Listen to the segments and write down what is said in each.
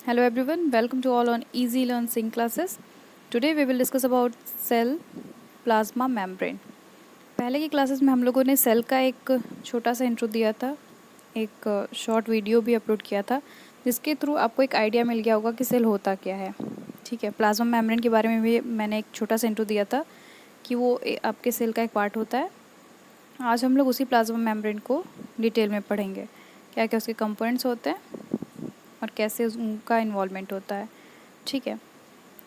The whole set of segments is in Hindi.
Hello everyone, welcome to all on Easy Learn Sync classes. Today we will discuss about cell plasma membrane. पहले की क्लासेस में हम लोगों ने सेल का एक छोटा सा इंट्रो दिया था, एक शॉर्ट वीडियो भी अपलोड किया था, जिसके थ्रू आपको एक आइडिया मिल गया होगा कि सेल होता क्या है। ठीक है, प्लाज्मा मेम्ब्रेन के बारे में भी मैंने एक छोटा सा इंट्रो दिया था कि वो आपके सेल का एक पार्ट होता है। आज हम लोग उसी प्लाज्मा मेम्ब्रेन को डिटेल में पढ़ेंगे, क्या क्या उसके कंपोनेंट्स होते हैं और कैसे उनका इन्वॉल्वमेंट होता है। ठीक है,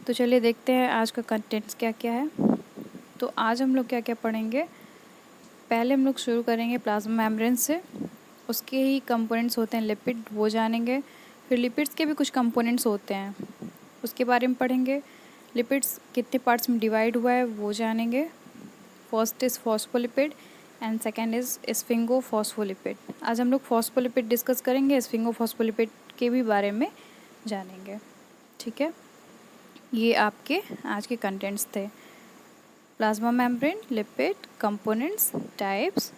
तो चलिए देखते हैं आज का कंटेंट्स क्या क्या है। तो आज हम लोग क्या क्या पढ़ेंगे। पहले हम लोग शुरू करेंगे प्लाज्मा मेम्ब्रेन से, उसके ही कंपोनेंट्स होते हैं लिपिड, वो जानेंगे। फिर लिपिड्स के भी कुछ कंपोनेंट्स होते हैं, उसके बारे में पढ़ेंगे। लिपिड्स कितने पार्ट्स में डिवाइड हुआ है वो जानेंगे। First is phospholipid and second is sphingophospholipid. आज हम लोग फॉस्फोलिपिड डिस्कस करेंगे, स्फिंगोफॉस्फोलिपिड के भी बारे में जानेंगे। ठीक है, ये आपके आज के कंटेंट्स थे। Plasma membrane, lipid, components, types,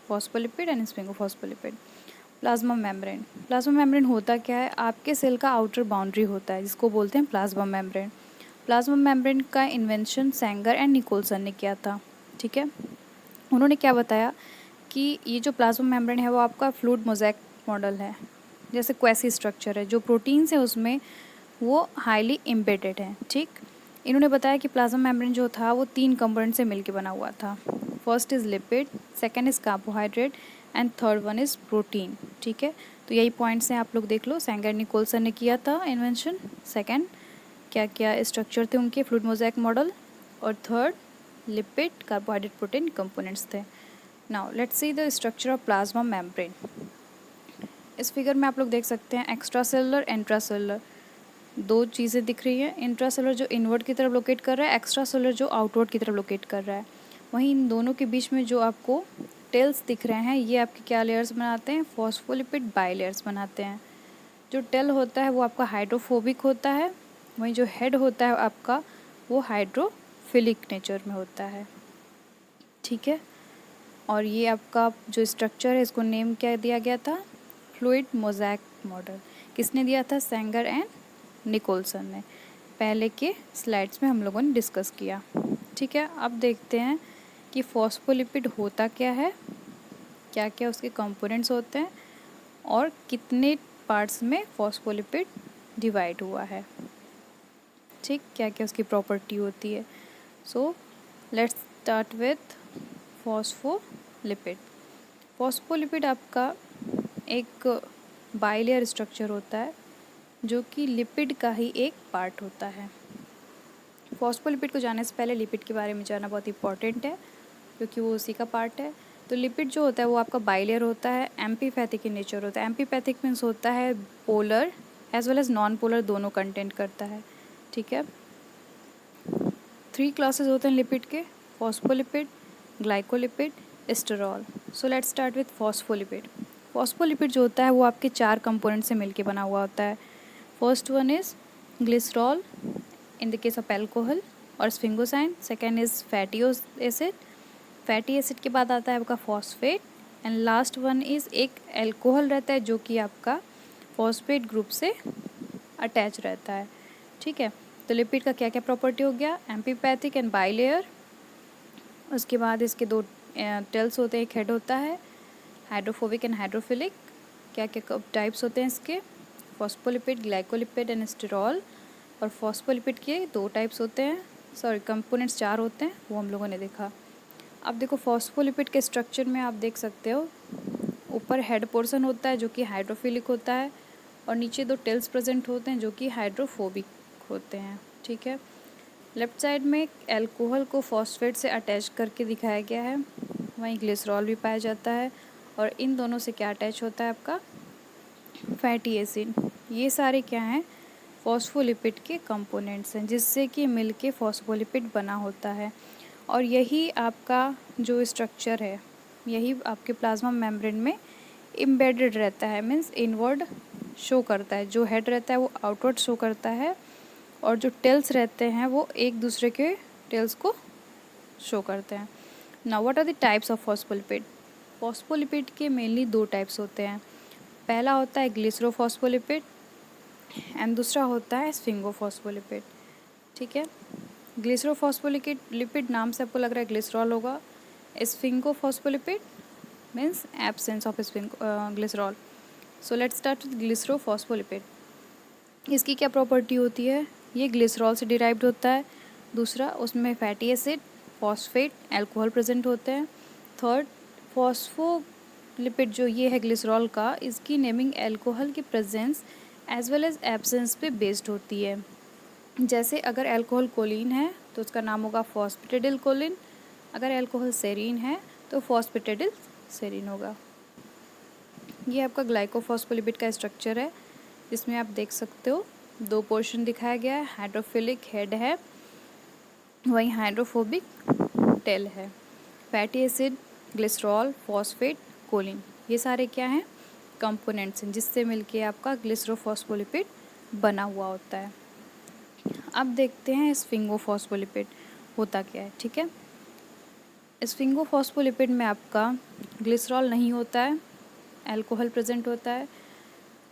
phospholipid and sphingophospholipid. Plasma membrane होता क्या है? आपके सेल का आउटर बाउंड्री होता है, जिसको बोलते हैं प्लाज्मा मेम्ब्रेन। प्लाज्मा मेम्ब्रेन का इन्वेंशन सेंगर एंड निकोलसन ने किया था। ठीक है, उन्होंने क्या बताया कि ये जो प्लाज्मा मेम्ब्रेन है वो आपका फ्लूइड मोज़ेक मॉडल है, जैसे क्वेसी स्ट्रक्चर है, जो प्रोटीन्स है उसमें वो हाईली एम्बेडेड है। ठीक, इन्होंने बताया कि प्लाज्मा मेम्ब्रेन जो था वो 3 कंपोनेंट से मिलकर बना हुआ था। First is lipid, second is carbohydrate and third one is protein. ठीक है, तो यही पॉइंट्स हैं, आप लोग देख लो। सेंगर निकोलसन ने किया था इन्वेंशन। सेकेंड, क्या क्या स्ट्रक्चर थे उनके, फ्लूइड मोज़ेक मॉडल। और third, lipid, carbohydrate, protein components थे। Now let's see the structure of plasma membrane. इस फिगर में आप लोग देख सकते हैं एक्स्ट्रा सेलुलर, इंट्रा सेलुलर, दो चीज़ें दिख रही हैं। इंट्रा सेलुलर जो इनवर्ड की तरफ लोकेट कर रहा है, एक्स्ट्रा सेलुलर जो आउटवर्ड की तरफ लोकेट कर रहा है। वहीं इन दोनों के बीच में जो आपको टेल्स दिख रहे हैं, ये आपके क्या लेयर्स बनाते हैं? फॉस्फोलिपिड बाइलेयर्स बनाते हैं। जो टेल होता है वो आपका हाइड्रोफोबिक होता है, वहीं जो हेड होता है आपका वो हाइड्रोफिलिक नेचर में होता है। ठीक है, और ये आपका जो स्ट्रक्चर है इसको नेम क्या दिया गया था? Fluid mosaic model. किसने दिया था? सेंगर एंड निकोलसन ने। पहले के स्लाइड्स में हम लोगों ने डिस्कस किया। ठीक है, अब देखते हैं कि फॉस्फोलिपिड होता क्या है, क्या क्या उसके कंपोनेंट्स होते हैं और कितने पार्ट्स में फॉस्फोलिपिड डिवाइड हुआ है। ठीक, क्या क्या उसकी प्रॉपर्टी होती है। सो let's start with phospholipid. Phospholipid आपका एक बाइलेयर स्ट्रक्चर होता है जो कि लिपिड का ही एक पार्ट होता है। फॉस्फोलिपिड को जानने से पहले लिपिड के बारे में जानना बहुत इंपॉर्टेंट है, क्योंकि वो उसी का पार्ट है। तो लिपिड जो होता है वो आपका बाइलेयर होता है, एम्पीपैथिक इन नेचर होता है। एम्पीपैथिक मीन्स होता है polar as well as non polar, दोनों कंटेंट करता है। ठीक है, 3 क्लासेस होते हैं लिपिड के: phospholipid, glycolipid, sterol. So let's start with phospholipid. Phospholipid जो होता है वो आपके 4 कंपोनेंट से मिलके बना हुआ होता है। First one is glycerol in the case of alcohol और sphingosine. Second is fatty acid. Fatty acid के बाद आता है आपका phosphate and last one is एक एल्कोहल रहता है जो कि आपका फॉस्फेट ग्रुप से अटैच रहता है। ठीक है, तो लिपिड का क्या क्या प्रॉपर्टी हो गया? Amphipathic and bilayer. उसके बाद इसके 2 टेल्स होते हैं, एक हेड होता है, हाइड्रोफोबिक एंड हाइड्रोफिलिक। क्या क्या टाइप्स होते हैं इसके? Phospholipid, glycolipid and sterol. और फॉस्फोलिपिड के 2 टाइप्स होते हैं, सॉरी कंपोनेंट्स 4 होते हैं, वो हम लोगों ने देखा। अब देखो फॉस्फोलिपिड के स्ट्रक्चर में आप देख सकते हो, ऊपर हेड पोर्शन होता है जो कि हाइड्रोफिलिक होता है और नीचे 2 टेल्स प्रेजेंट होते हैं जो कि हाइड्रोफोबिक होते हैं। ठीक है, लेफ्ट साइड में एल्कोहल को फॉस्फेट से अटैच करके दिखाया गया है, वहीं ग्लिसरॉल भी पाया जाता है और इन दोनों से क्या अटैच होता है? आपका फैटी एसिड। ये सारे क्या हैं? फॉस्फोलिपिड के कंपोनेंट्स हैं, जिससे कि मिलके फॉस्फोलिपिड बना होता है। और यही आपका जो स्ट्रक्चर है, यही आपके प्लाज्मा मेम्ब्रेन में एम्बेडेड रहता है, मीन्स इनवर्ड शो करता है। जो हेड रहता है वो आउटवर्ड शो करता है और जो टेल्स रहते हैं वो एक दूसरे के टेल्स को शो करते हैं। Now what are the types of phospholipid? Phospholipid के मेनली 2 टाइप्स होते हैं। पहला होता है ग्लिसरोफॉस्फोलिपिड एंड दूसरा होता है स्फिंगोफॉस्फोलिपिड। ठीक है, ग्लिसरोफॉस्फोलिपिड नाम से आपको लग रहा है ग्लिसरॉल होगा। Sphingophospholipid means absence of glycerol. So let's start with glycerophospholipid. इसकी क्या प्रॉपर्टी होती है? ये ग्लिसरॉल से डिराइव्ड होता है। दूसरा, उसमें fatty acid, phosphate, alcohol present होते हैं। थर्ड, फॉस्फोलिपिड जो ये है ग्लिसरॉल का, इसकी नेमिंग अल्कोहल की presence as well as absence पे बेस्ड होती है। जैसे अगर अल्कोहल कोलिन है तो उसका नाम होगा फॉस्फेटिडिल कोलिन, अगर अल्कोहल सेरीन है तो फॉस्फेटिडिल सेरीन होगा। ये आपका ग्लाइकोफॉस्फोलिपिड का स्ट्रक्चर है, जिसमें आप देख सकते हो 2 पोर्शन दिखाया गया है। हाइड्रोफिलिक हेड है, वहीं हाइड्रोफोबिक टेल है। Fatty acid, glycerol, phosphate, choline, ये सारे क्या हैं? कंपोनेंट्स हैं, जिससे मिलके आपका ग्लिसरोफॉस्फोलिपिड बना हुआ होता है। अब देखते हैं स्फिंगोफॉस्फोलिपिड होता क्या है। ठीक है, स्फिंगोफॉस्फोलिपिड में आपका ग्लिसरॉल नहीं होता है, अल्कोहल प्रेजेंट होता है।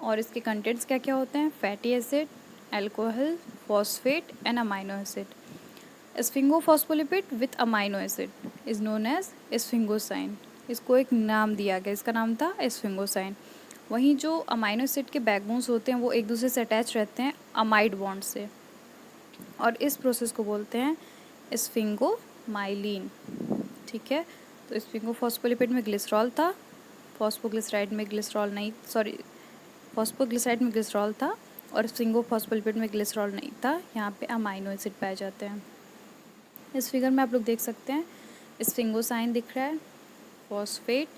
और इसके कंटेंट्स क्या क्या होते हैं? Fatty acid, alcohol, phosphate and amino acid. Sphingophospholipid with amino acid is known as sphingosine. इसको एक नाम दिया गया, इसका नाम था स्फिंगोसाइन। वहीं जो अमाइनो एसिड के बैकबोन्स होते हैं वो एक दूसरे से अटैच रहते हैं अमाइड बॉन्ड से, और इस प्रोसेस को बोलते हैं स्फिंगोमाइलिन। ठीक है, तो स्फिंगोफॉस्फोलिपिड में ग्लिसरॉल था, फॉस्फोग्लिसराइड में ग्लिसरॉल नहीं, फॉस्फोग्लिसराइड में ग्लिसरॉल था, और स्फिंगोफॉस्फोलिपिड में ग्लिसरॉल नहीं था। यहाँ पे अमाइनो एसिड पाए जाते हैं। इस फिगर में आप लोग देख सकते हैं स्फिंगोसाइन दिख रहा है, phosphate,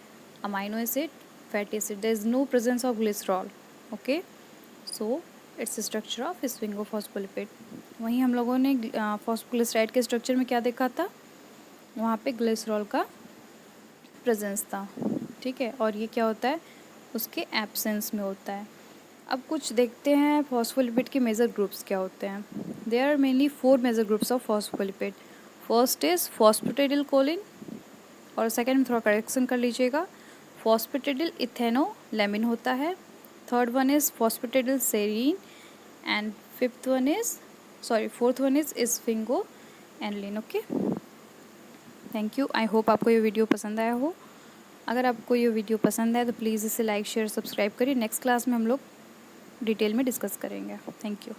amino acid, fatty acid. There is no presence of glycerol. Okay, so it's structure of sphingophospholipid. वहीं हम लोगों ने फॉस्फोग्लिसराइड के स्ट्रक्चर में क्या देखा था? वहाँ पे ग्लिसरॉल का प्रेजेंस था। ठीक है, और ये क्या होता है? उसके एब्सेंस में होता है। अब कुछ देखते हैं फॉस्फोलिपिड के मेजर ग्रुप्स क्या होते हैं। There are mainly 4 major groups of phospholipid. First is phosphatidyl choline, और सेकेंड में थोड़ा करेक्शन कर लीजिएगा, फॉस्फेटिडिल इथेनोलेमिन होता है। Third one is phosphatidyl serine, and fourth one is sphingomyelin. Okay, thank you. I hope आपको ये वीडियो पसंद आया हो। अगर आपको ये वीडियो पसंद है तो प्लीज़ इसे लाइक, शेयर, सब्सक्राइब करिए। नेक्स्ट क्लास में हम लोग डिटेल में डिस्कस करेंगे। Thank you.